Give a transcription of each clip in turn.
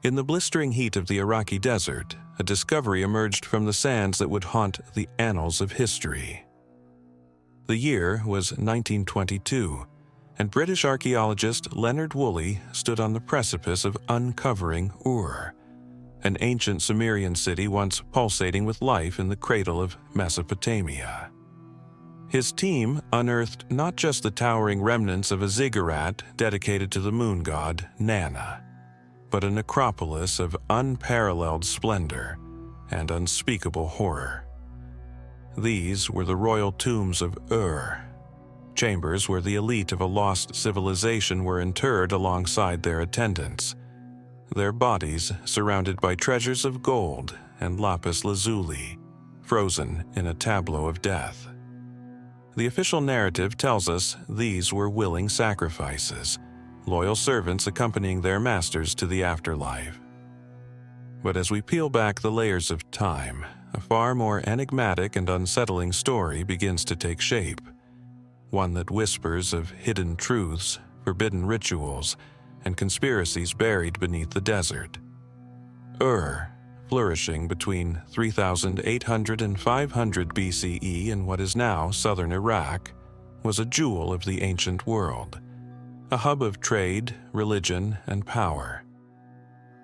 In the blistering heat of the Iraqi desert, a discovery emerged from the sands that would haunt the annals of history. The year was 1922, and British archaeologist Leonard Woolley stood on the precipice of uncovering Ur, an ancient Sumerian city once pulsating with life in the cradle of Mesopotamia. His team unearthed not just the towering remnants of a ziggurat dedicated to the moon god Nana, but a necropolis of unparalleled splendor and unspeakable horror. These were the royal tombs of Ur, chambers where the elite of a lost civilization were interred alongside their attendants, their bodies surrounded by treasures of gold and lapis lazuli, frozen in a tableau of death. The official narrative tells us these were willing sacrifices, loyal servants accompanying their masters to the afterlife. But as we peel back the layers of time, a far more enigmatic and unsettling story begins to take shape, one that whispers of hidden truths, forbidden rituals, and conspiracies buried beneath the desert. Ur, flourishing between 3,800 and 500 BCE in what is now southern Iraq, was a jewel of the ancient world, a hub of trade, religion, and power.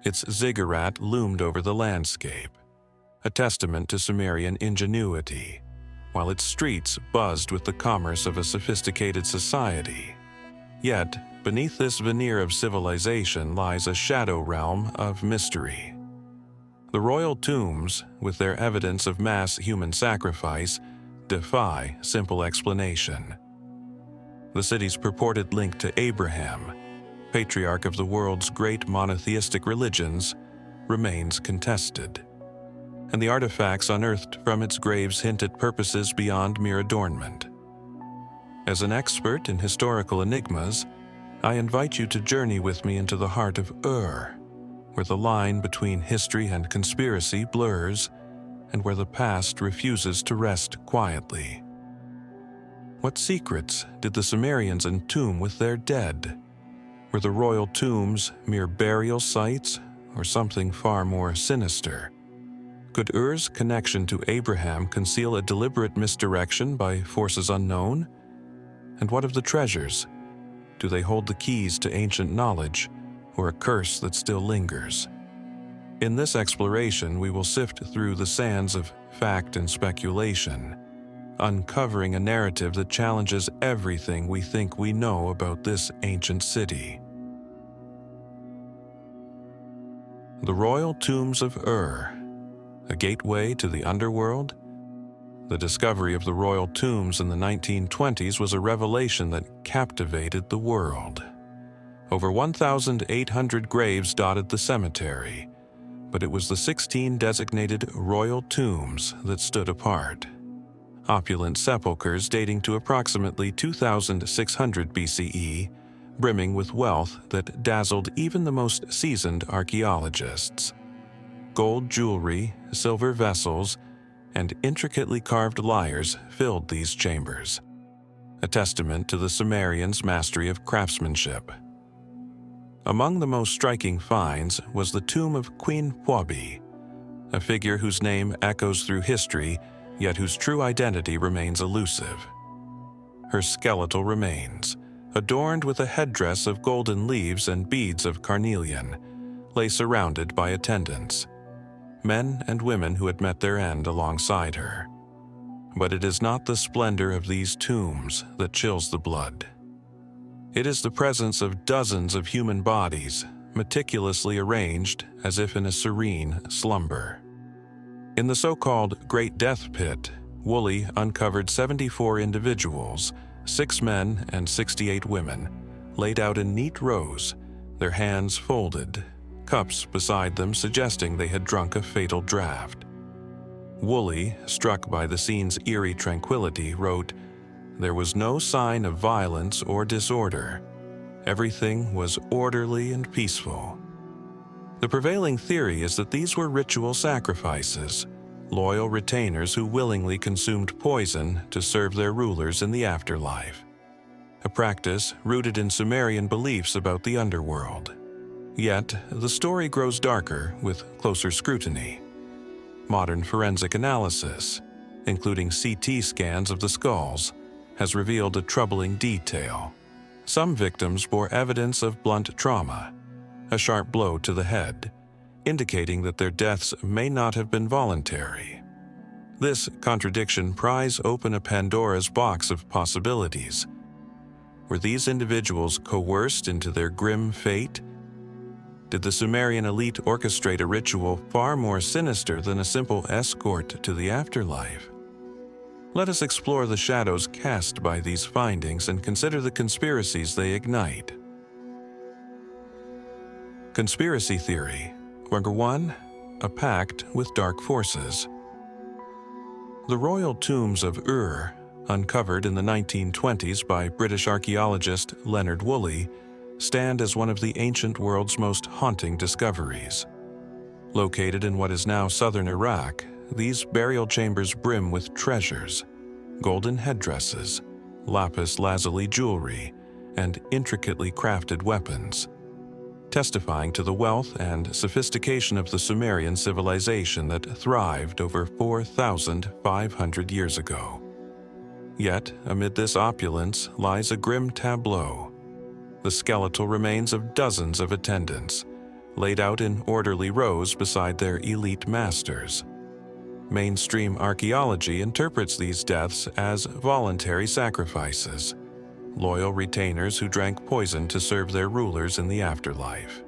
Its ziggurat loomed over the landscape, a testament to Sumerian ingenuity, while its streets buzzed with the commerce of a sophisticated society. Yet, beneath this veneer of civilization lies a shadow realm of mystery. The royal tombs, with their evidence of mass human sacrifice, defy simple explanation. The city's purported link to Abraham, patriarch of the world's great monotheistic religions, remains contested, and the artifacts unearthed from its graves hint at purposes beyond mere adornment. As an expert in historical enigmas, I invite you to journey with me into the heart of Ur, where the line between history and conspiracy blurs, and where the past refuses to rest quietly. What secrets did the Sumerians entomb with their dead? Were the royal tombs mere burial sites, or something far more sinister? Could Ur's connection to Abraham conceal a deliberate misdirection by forces unknown? And what of the treasures? Do they hold the keys to ancient knowledge, or a curse that still lingers? In this exploration, we will sift through the sands of fact and speculation, uncovering a narrative that challenges everything we think we know about this ancient city. The Royal Tombs of Ur, a gateway to the underworld? The discovery of the royal tombs in the 1920s was a revelation that captivated the world. Over 1,800 graves dotted the cemetery, but it was the 16 designated royal tombs that stood apart. Opulent sepulchres dating to approximately 2,600 BCE, brimming with wealth that dazzled even the most seasoned archaeologists. Gold jewelry, silver vessels, and intricately carved lyres filled these chambers, a testament to the Sumerians' mastery of craftsmanship. Among the most striking finds was the tomb of Queen Pwabi, a figure whose name echoes through history, yet whose true identity remains elusive. Her skeletal remains, adorned with a headdress of golden leaves and beads of carnelian, lay surrounded by attendants, men and women who had met their end alongside her. But it is not the splendor of these tombs that chills the blood. It is the presence of dozens of human bodies, meticulously arranged as if in a serene slumber. In the so-called Great Death Pit, Woolley uncovered 74 individuals, 6 men and 68 women, laid out in neat rows, their hands folded, cups beside them suggesting they had drunk a fatal draught. Woolley, struck by the scene's eerie tranquility, wrote, "There was no sign of violence or disorder. Everything was orderly and peaceful." The prevailing theory is that these were ritual sacrifices, loyal retainers who willingly consumed poison to serve their rulers in the afterlife, a practice rooted in Sumerian beliefs about the underworld. Yet, the story grows darker with closer scrutiny. Modern forensic analysis, including CT scans of the skulls, has revealed a troubling detail. Some victims bore evidence of blunt trauma, a sharp blow to the head, indicating that their deaths may not have been voluntary. This contradiction pries open a Pandora's box of possibilities. Were these individuals coerced into their grim fate? Did the Sumerian elite orchestrate a ritual far more sinister than a simple escort to the afterlife? Let us explore the shadows cast by these findings and consider the conspiracies they ignite. Conspiracy theory. Number 1. A pact with dark forces. The royal tombs of Ur, uncovered in the 1920s by British archaeologist Leonard Woolley, stand as one of the ancient world's most haunting discoveries. Located in what is now southern Iraq, these burial chambers brim with treasures, golden headdresses, lapis lazuli jewelry, and intricately crafted weapons, testifying to the wealth and sophistication of the Sumerian civilization that thrived over 4,500 years ago. Yet, amid this opulence lies a grim tableau: the skeletal remains of dozens of attendants, laid out in orderly rows beside their elite masters. Mainstream archaeology interprets these deaths as voluntary sacrifices, loyal retainers who drank poison to serve their rulers in the afterlife.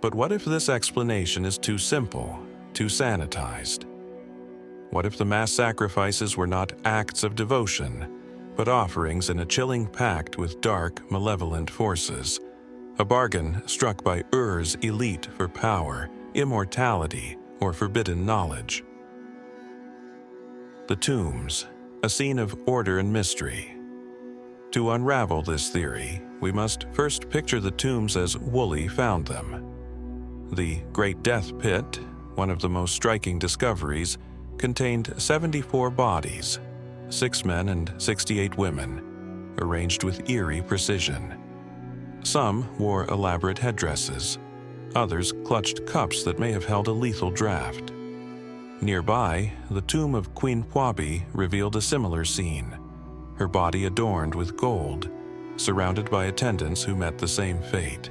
But what if this explanation is too simple, too sanitized? What if the mass sacrifices were not acts of devotion, but offerings in a chilling pact with dark, malevolent forces, a bargain struck by Ur's elite for power, immortality, or forbidden knowledge? The tombs, a scene of order and mystery. To unravel this theory, we must first picture the tombs as Woolley found them. The Great Death Pit, one of the most striking discoveries, contained 74 bodies, 6 men and 68 women, arranged with eerie precision. Some wore elaborate headdresses. Others clutched cups that may have held a lethal draught. Nearby, the tomb of Queen Pwabi revealed a similar scene, her body adorned with gold, surrounded by attendants who met the same fate.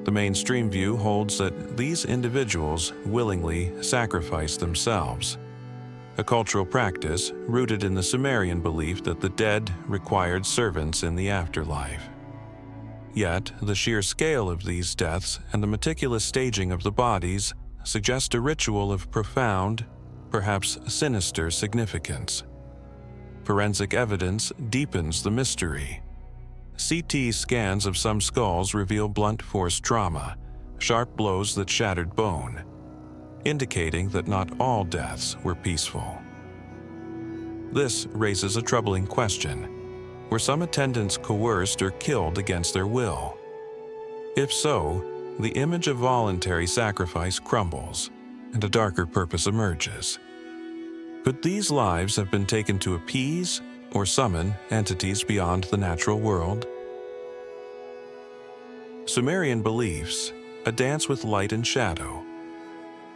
The mainstream view holds that these individuals willingly sacrificed themselves, a cultural practice rooted in the Sumerian belief that the dead required servants in the afterlife. Yet, the sheer scale of these deaths and the meticulous staging of the bodies suggest a ritual of profound, perhaps sinister significance. Forensic evidence deepens the mystery. CT scans of some skulls reveal blunt force trauma, sharp blows that shattered bone, indicating that not all deaths were peaceful. This raises a troubling question. Were some attendants coerced or killed against their will? If so, the image of voluntary sacrifice crumbles, and a darker purpose emerges. Could these lives have been taken to appease or summon entities beyond the natural world? Sumerian beliefs, a dance with light and shadow.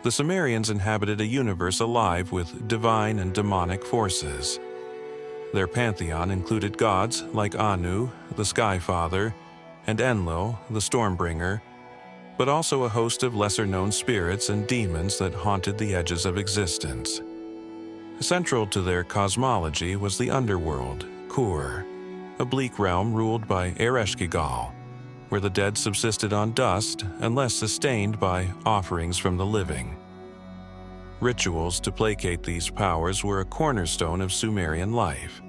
The Sumerians inhabited a universe alive with divine and demonic forces. Their pantheon included gods like Anu, the Sky Father, and Enlil, the Stormbringer, but also a host of lesser-known spirits and demons that haunted the edges of existence. Central to their cosmology was the underworld, Kur, a bleak realm ruled by Ereshkigal, where the dead subsisted on dust unless sustained by offerings from the living. Rituals to placate these powers were a cornerstone of Sumerian life,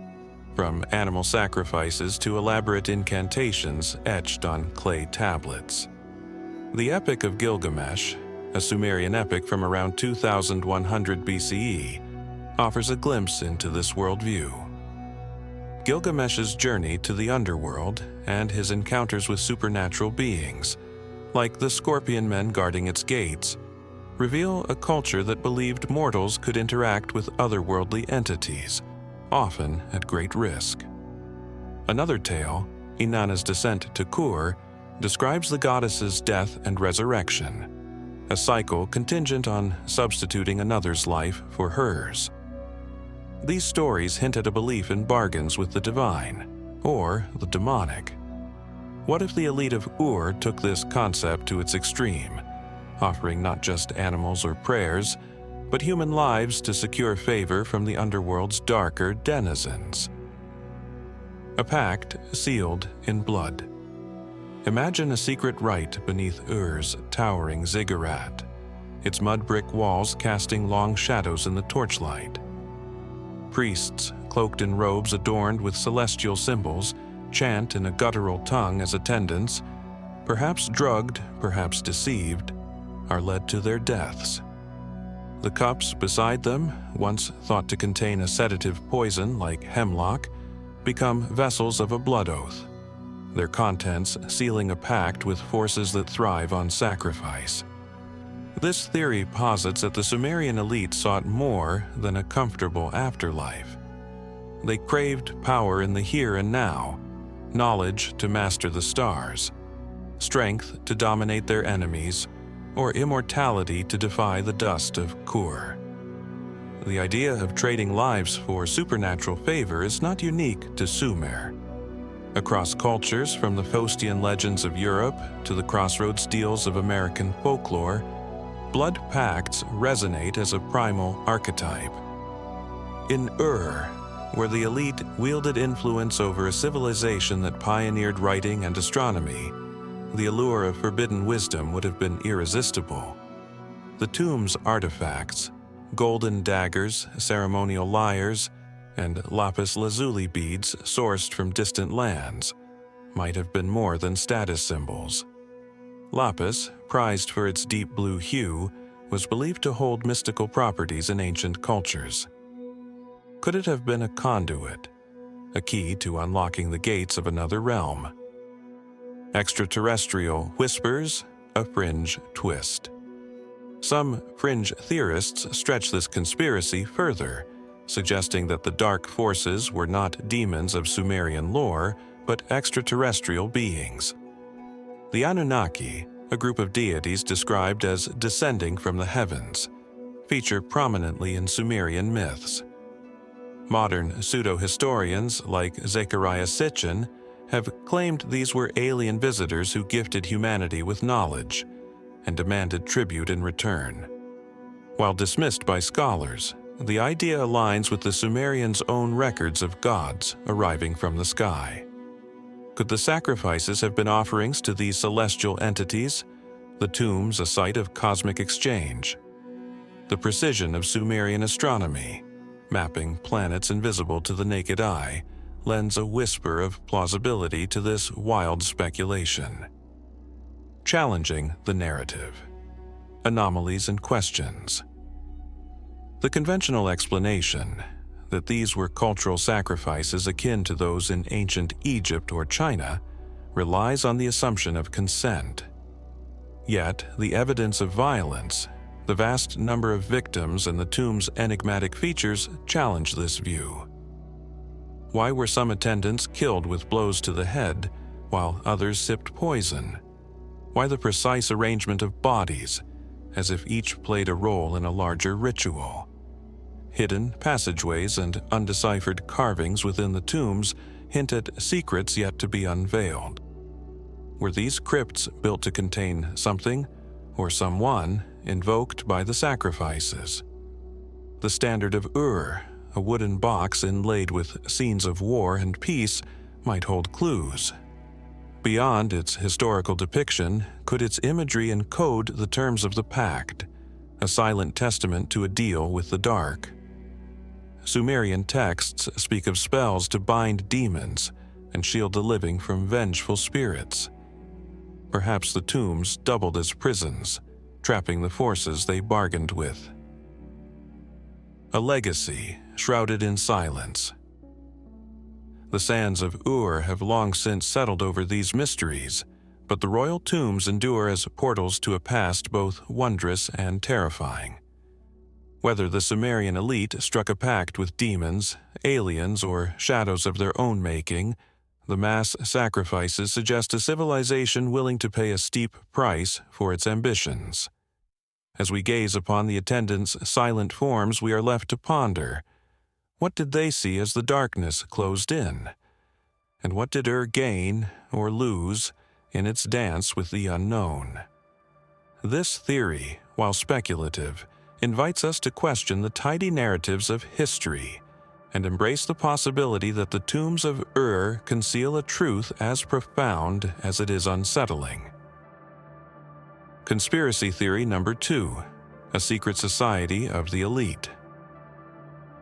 from animal sacrifices to elaborate incantations etched on clay tablets. The Epic of Gilgamesh, a Sumerian epic from around 2100 BCE, offers a glimpse into this worldview. Gilgamesh's journey to the underworld and his encounters with supernatural beings, like the scorpion men guarding its gates, reveal a culture that believed mortals could interact with otherworldly entities, often at great risk. Another tale, Inanna's descent to Kur, describes the goddess's death and resurrection, a cycle contingent on substituting another's life for hers. These stories hint at a belief in bargains with the divine, or the demonic. What if the elite of Ur took this concept to its extreme, offering not just animals or prayers, but human lives to secure favor from the underworld's darker denizens? A pact sealed in blood. Imagine a secret rite beneath Ur's towering ziggurat, its mud brick walls casting long shadows in the torchlight. Priests, cloaked in robes adorned with celestial symbols, chant in a guttural tongue as attendants, perhaps drugged, perhaps deceived, are led to their deaths. The cups beside them, once thought to contain a sedative poison like hemlock, become vessels of a blood oath, their contents sealing a pact with forces that thrive on sacrifice. This theory posits that the Sumerian elite sought more than a comfortable afterlife. They craved power in the here and now, knowledge to master the stars, strength to dominate their enemies, or immortality to defy the dust of Kur. The idea of trading lives for supernatural favor is not unique to Sumer. Across cultures, from the Faustian legends of Europe to the crossroads deals of American folklore, blood pacts resonate as a primal archetype. In Ur, where the elite wielded influence over a civilization that pioneered writing and astronomy, the allure of forbidden wisdom would have been irresistible. The tomb's artifacts, golden daggers, ceremonial lyres, and lapis lazuli beads sourced from distant lands, might have been more than status symbols. Lapis, prized for its deep blue hue, was believed to hold mystical properties in ancient cultures. Could it have been a conduit, a key to unlocking the gates of another realm? Extraterrestrial whispers, a fringe twist. Some fringe theorists stretch this conspiracy further, suggesting that the dark forces were not demons of Sumerian lore, but extraterrestrial beings. The Anunnaki, a group of deities described as descending from the heavens, feature prominently in Sumerian myths. Modern pseudo-historians like Zecharia Sitchin have claimed these were alien visitors who gifted humanity with knowledge and demanded tribute in return. While dismissed by scholars, the idea aligns with the Sumerians' own records of gods arriving from the sky. Could the sacrifices have been offerings to these celestial entities, the tombs a site of cosmic exchange? The precision of Sumerian astronomy, mapping planets invisible to the naked eye, lends a whisper of plausibility to this wild speculation. Challenging the narrative. Anomalies and questions. The conventional explanation that these were cultural sacrifices akin to those in ancient Egypt or China relies on the assumption of consent. Yet, the evidence of violence, the vast number of victims, and the tomb's enigmatic features challenge this view. Why were some attendants killed with blows to the head, while others sipped poison? Why the precise arrangement of bodies, as if each played a role in a larger ritual? Hidden passageways and undeciphered carvings within the tombs hint at secrets yet to be unveiled. Were these crypts built to contain something or someone invoked by the sacrifices? The standard of Ur, a wooden box inlaid with scenes of war and peace, might hold clues. Beyond its historical depiction, could its imagery encode the terms of the pact, a silent testament to a deal with the dark? Sumerian texts speak of spells to bind demons and shield the living from vengeful spirits. Perhaps the tombs doubled as prisons, trapping the forces they bargained with. A legacy shrouded in silence. The sands of Ur have long since settled over these mysteries, but the royal tombs endure as portals to a past both wondrous and terrifying. Whether the Sumerian elite struck a pact with demons, aliens, or shadows of their own making, The mass sacrifices suggest a civilization willing to pay a steep price for its ambitions. As we gaze upon the attendants' silent forms, we are left to ponder. What did they see as the darkness closed in? And what did gain or lose in its dance with the unknown? This theory, while speculative, invites us to question the tidy narratives of history and embrace the possibility that the tombs of conceal a truth as profound as it is unsettling. Conspiracy theory number 2, a secret society of the elite.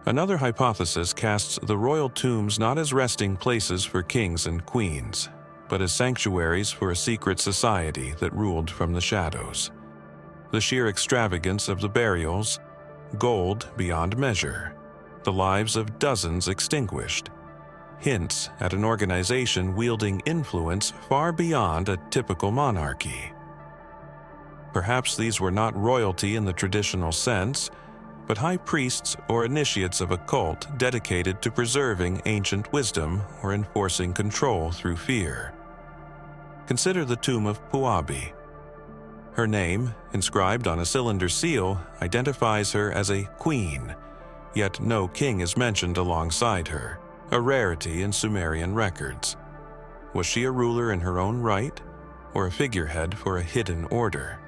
Another hypothesis casts the royal tombs not as resting places for kings and queens, but as sanctuaries for a secret society that ruled from the shadows. The sheer extravagance of the burials, gold beyond measure, the lives of dozens extinguished, hints at an organization wielding influence far beyond a typical monarchy. Perhaps these were not royalty in the traditional sense, but high priests or initiates of a cult dedicated to preserving ancient wisdom or enforcing control through fear. Consider the tomb of Puabi. Her name, inscribed on a cylinder seal, identifies her as a queen, yet no king is mentioned alongside her, a rarity in Sumerian records. Was she a ruler in her own right, or a figurehead for a hidden order?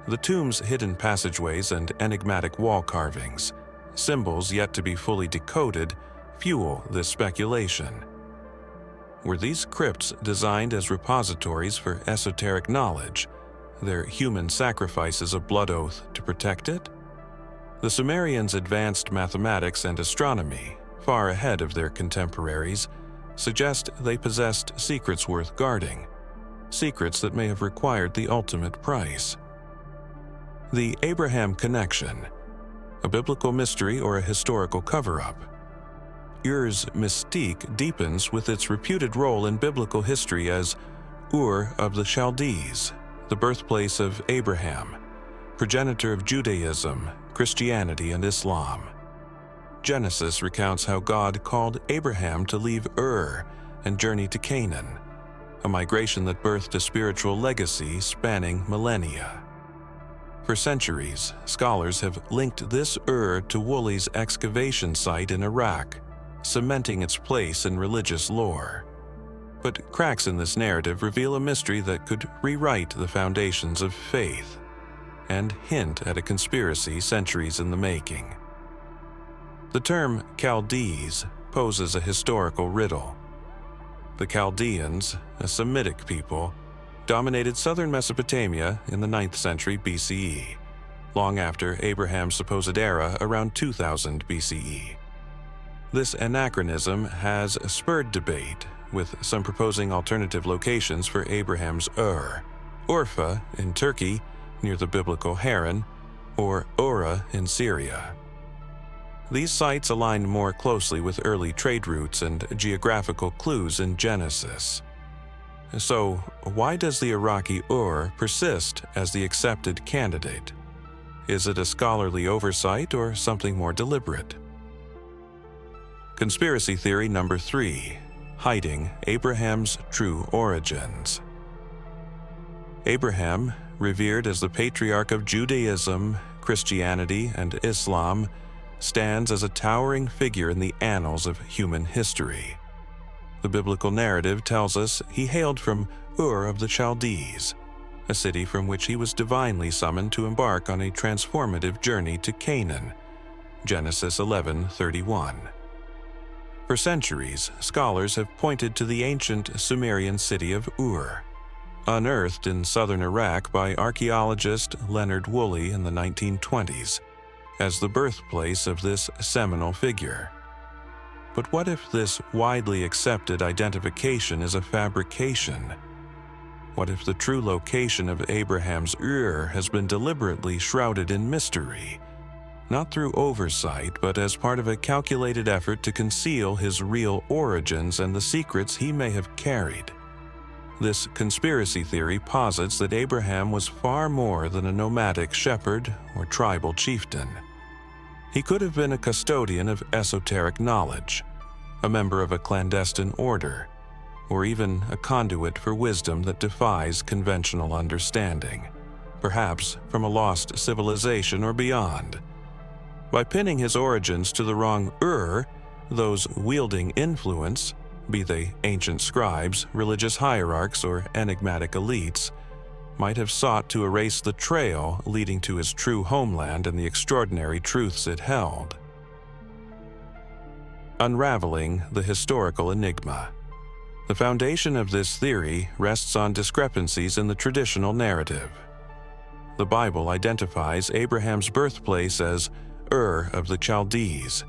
The tomb's hidden passageways and enigmatic wall carvings, symbols yet to be fully decoded, fuel this speculation. Were these crypts designed as repositories for esoteric knowledge, their human sacrifices a blood oath to protect it? The Sumerians advanced mathematics and astronomy, far ahead of their contemporaries, suggest they possessed secrets worth guarding, secrets that may have required the ultimate price. The Abraham connection, a biblical mystery or a historical cover-up. Ur's mystique deepens with its reputed role in biblical history as Ur of the Chaldees, the birthplace of Abraham, progenitor of Judaism, Christianity, and Islam. Genesis recounts how God called Abraham to leave Ur and journey to Canaan, a migration that birthed a spiritual legacy spanning millennia. For centuries, scholars have linked this to Woolley's excavation site in Iraq, cementing its place in religious lore. But cracks in this narrative reveal a mystery that could rewrite the foundations of faith and hint at a conspiracy centuries in the making. The term Chaldees poses a historical riddle. The Chaldeans, a Semitic people, dominated southern Mesopotamia in the 9th century BCE, long after Abraham's supposed era around 2000 BCE. This anachronism has spurred debate, with some proposing alternative locations for Abraham's Urfa in Turkey, near the biblical Haran, or Ora in Syria. These sites align more closely with early trade routes and geographical clues in Genesis. So, why does the Iraqi persist as the accepted candidate? Is it a scholarly oversight or something more deliberate? Conspiracy theory number 3, hiding Abraham's true origins. Abraham, revered as the patriarch of Judaism, Christianity, and Islam, stands as a towering figure in the annals of human history. The biblical narrative tells us he hailed from Ur of the Chaldees, a city from which he was divinely summoned to embark on a transformative journey to Canaan, Genesis 11:31. For centuries, scholars have pointed to the ancient Sumerian city of Ur, unearthed in southern Iraq by archaeologist Leonard Woolley in the 1920s, as the birthplace of this seminal figure. But what if this widely accepted identification is a fabrication? What if the true location of Abraham's has been deliberately shrouded in mystery, not through oversight, but as part of a calculated effort to conceal his real origins and the secrets he may have carried? This conspiracy theory posits that Abraham was far more than a nomadic shepherd or tribal chieftain. He could have been a custodian of esoteric knowledge, a member of a clandestine order, or even a conduit for wisdom that defies conventional understanding, perhaps from a lost civilization or beyond. By pinning his origins to the wrong those wielding influence, be they ancient scribes, religious hierarchs, or enigmatic elites, might have sought to erase the trail leading to his true homeland and the extraordinary truths it held. Unraveling the historical enigma. The foundation of this theory rests on discrepancies in the traditional narrative. The Bible identifies Abraham's birthplace as Ur of the Chaldees.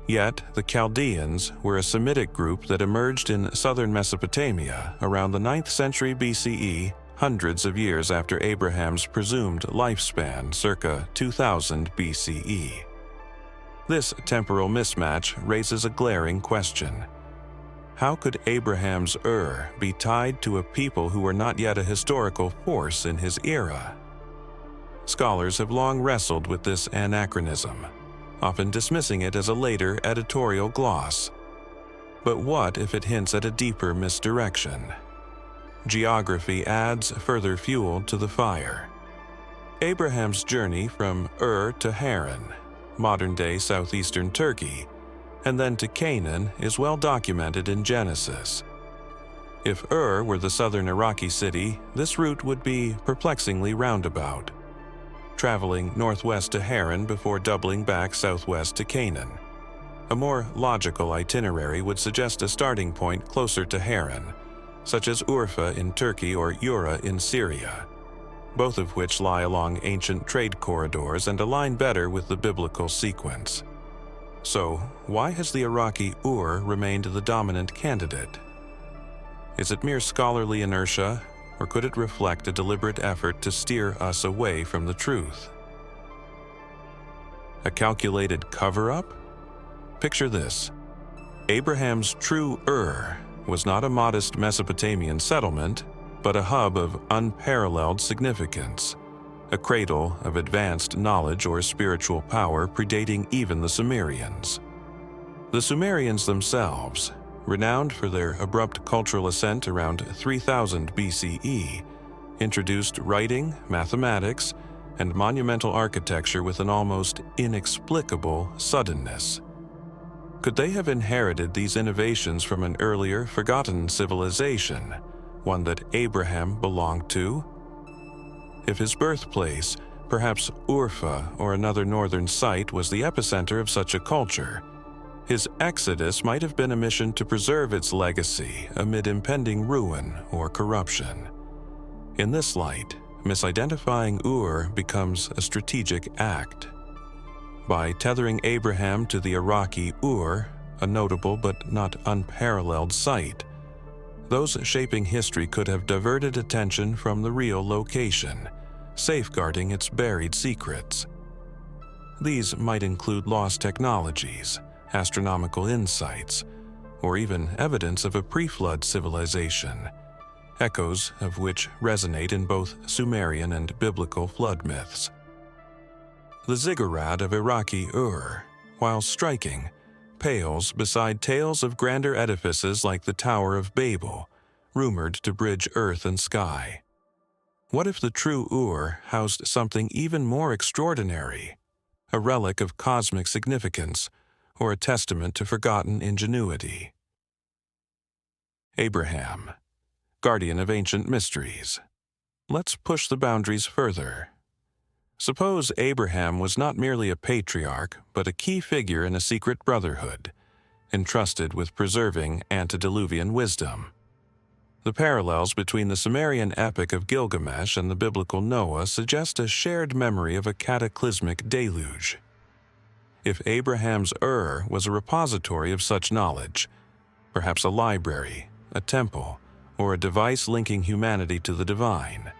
Yet, the Chaldeans were a Semitic group that emerged in southern Mesopotamia around the 9th century BCE, hundreds of years after Abraham's presumed lifespan, circa 2000 BCE. This temporal mismatch raises a glaring question. How could Abraham's Ur be tied to a people who were not yet a historical force in his era? Scholars have long wrestled with this anachronism, often dismissing it as a later editorial gloss. But what if it hints at a deeper misdirection? Geography adds further fuel to the fire. Abraham's journey from Ur to Haran, modern-day southeastern Turkey, and then to Canaan is well documented in Genesis. If Ur were the southern Iraqi city, this route would be perplexingly roundabout, traveling northwest to Haran before doubling back southwest to Canaan. A more logical itinerary would suggest a starting point closer to Haran, such as Urfa in Turkey or Ura in Syria, both of which lie along ancient trade corridors and align better with the biblical sequence. So, why has the Iraqi Ur remained the dominant candidate? Is it mere scholarly inertia, or could it reflect a deliberate effort to steer us away from the truth? A calculated cover-up? Picture this. Abraham's true Ur was not a modest Mesopotamian settlement, but a hub of unparalleled significance, a cradle of advanced knowledge or spiritual power predating even the Sumerians. The Sumerians themselves, renowned for their abrupt cultural ascent around 3000 BCE, introduced writing, mathematics, and monumental architecture with an almost inexplicable suddenness. Could they have inherited these innovations from an earlier, forgotten civilization, one that Abraham belonged to? If his birthplace, perhaps Urfa or another northern site, was the epicenter of such a culture, his exodus might have been a mission to preserve its legacy amid impending ruin or corruption. In this light, misidentifying Ur becomes a strategic act. By tethering Abraham to the Iraqi Ur, a notable but not unparalleled site, those shaping history could have diverted attention from the real location, safeguarding its buried secrets. These might include lost technologies, astronomical insights, or even evidence of a pre-flood civilization, echoes of which resonate in both Sumerian and biblical flood myths. The ziggurat of Iraqi Ur, while striking, pales beside tales of grander edifices like the Tower of Babel, rumored to bridge earth and sky. What if the true Ur housed something even more extraordinary, a relic of cosmic significance, or a testament to forgotten ingenuity? Abraham, guardian of ancient mysteries. Let's push the boundaries further. Suppose Abraham was not merely a patriarch, but a key figure in a secret brotherhood, entrusted with preserving antediluvian wisdom. The parallels between the Sumerian epic of Gilgamesh and the biblical Noah suggest a shared memory of a cataclysmic deluge. If Abraham's Ur was a repository of such knowledge, perhaps a library, a temple, or a device linking humanity to the divine,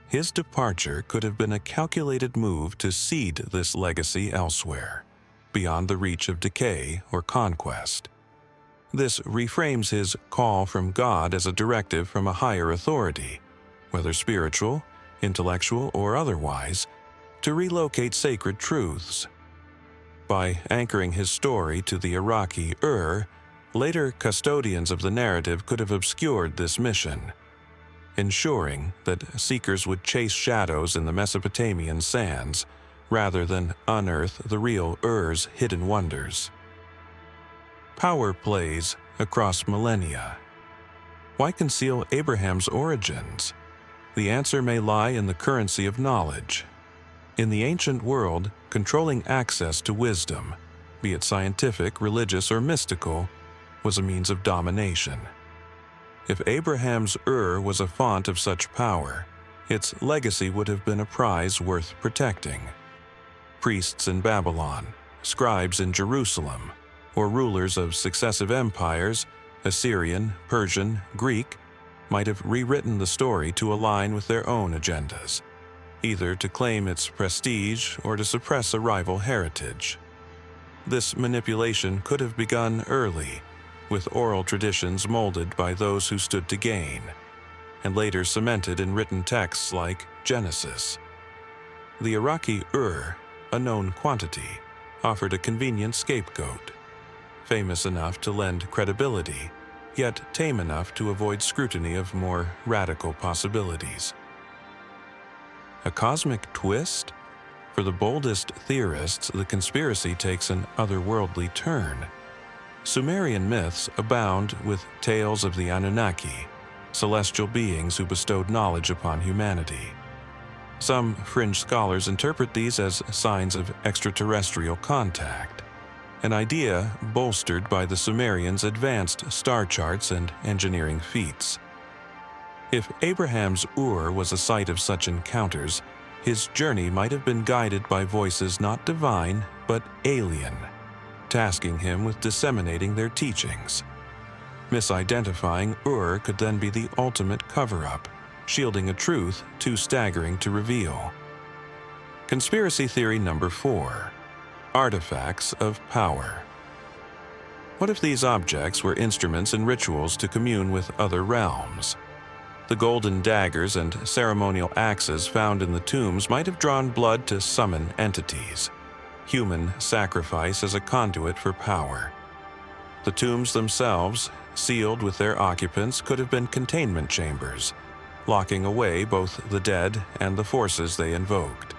his departure could have been a calculated move to seed this legacy elsewhere, beyond the reach of decay or conquest. This reframes his call from God as a directive from a higher authority, whether spiritual, intellectual, or otherwise, to relocate sacred truths. By anchoring his story to the Iraqi Ur, Later custodians of the narrative could have obscured this mission, ensuring that seekers would chase shadows in the Mesopotamian sands rather than unearth the real Ur's hidden wonders. Power plays across millennia. Why conceal Abraham's origins? The answer may lie in the currency of knowledge. In the ancient world, controlling access to wisdom, be it scientific, religious, or mystical, was a means of domination. If Abraham's was a font of such power, its legacy would have been a prize worth protecting. Priests in Babylon, scribes in Jerusalem, or rulers of successive empires, Assyrian, Persian, Greek, might have rewritten the story to align with their own agendas, either to claim its prestige or to suppress a rival heritage. This manipulation could have begun early, with oral traditions molded by those who stood to gain, and later cemented in written texts like Genesis. The Iraqi a known quantity, offered a convenient scapegoat, famous enough to lend credibility, yet tame enough to avoid scrutiny of more radical possibilities. A cosmic twist? For the boldest theorists, the conspiracy takes an otherworldly turn. Sumerian myths abound with tales of the Anunnaki, celestial beings who bestowed knowledge upon humanity. Some fringe scholars interpret these as signs of extraterrestrial contact, an idea bolstered by the Sumerians' advanced star charts and engineering feats. If Abraham's was a site of such encounters, his journey might have been guided by voices not divine but alien, tasking him with disseminating their teachings. Misidentifying could then be the ultimate cover-up, shielding a truth too staggering to reveal. Conspiracy theory number 4. Artifacts of power. What if these objects were instruments in rituals to commune with other realms? The golden daggers and ceremonial axes found in the tombs might have drawn blood to summon entities. Human sacrifice as a conduit for power. The tombs themselves, sealed with their occupants, could have been containment chambers, locking away both the dead and the forces they invoked.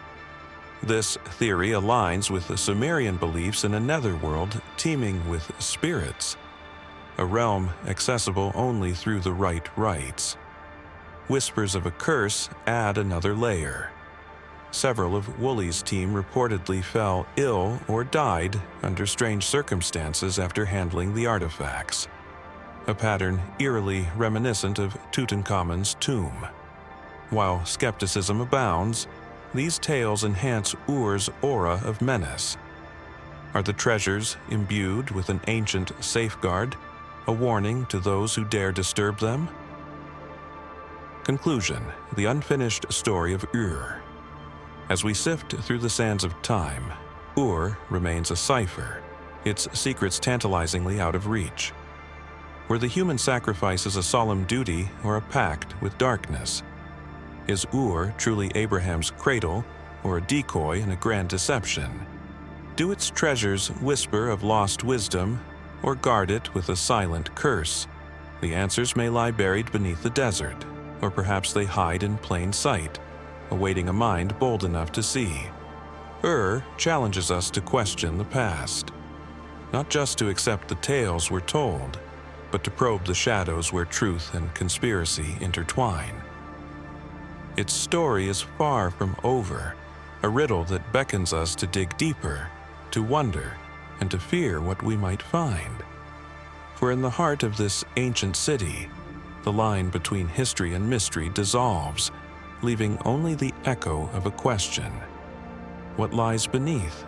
This theory aligns with the Sumerian beliefs in a netherworld teeming with spirits, a realm accessible only through the right rites. Whispers of a curse add another layer. Several of Woolley's team reportedly fell ill or died under strange circumstances after handling the artifacts, a pattern eerily reminiscent of Tutankhamun's tomb. While skepticism abounds, these tales enhance Ur's aura of menace. Are the treasures imbued with an ancient safeguard, a warning to those who dare disturb them? Conclusion: the unfinished story of As we sift through the sands of time, remains a cipher, its secrets tantalizingly out of reach. Were the human sacrifices a solemn duty or a pact with darkness? Is truly Abraham's cradle, or a decoy in a grand deception? Do its treasures whisper of lost wisdom, or guard it with a silent curse? The answers may lie buried beneath the desert, or perhaps they hide in plain sight, awaiting a mind bold enough to see. Challenges us to question the past, not just to accept the tales we're told, but to probe the shadows where truth and conspiracy intertwine. Its story is far from over, a riddle that beckons us to dig deeper, to wonder, and to fear what we might find. For in the heart of this ancient city, the line between history and mystery dissolves, leaving only the echo of a question. What lies beneath?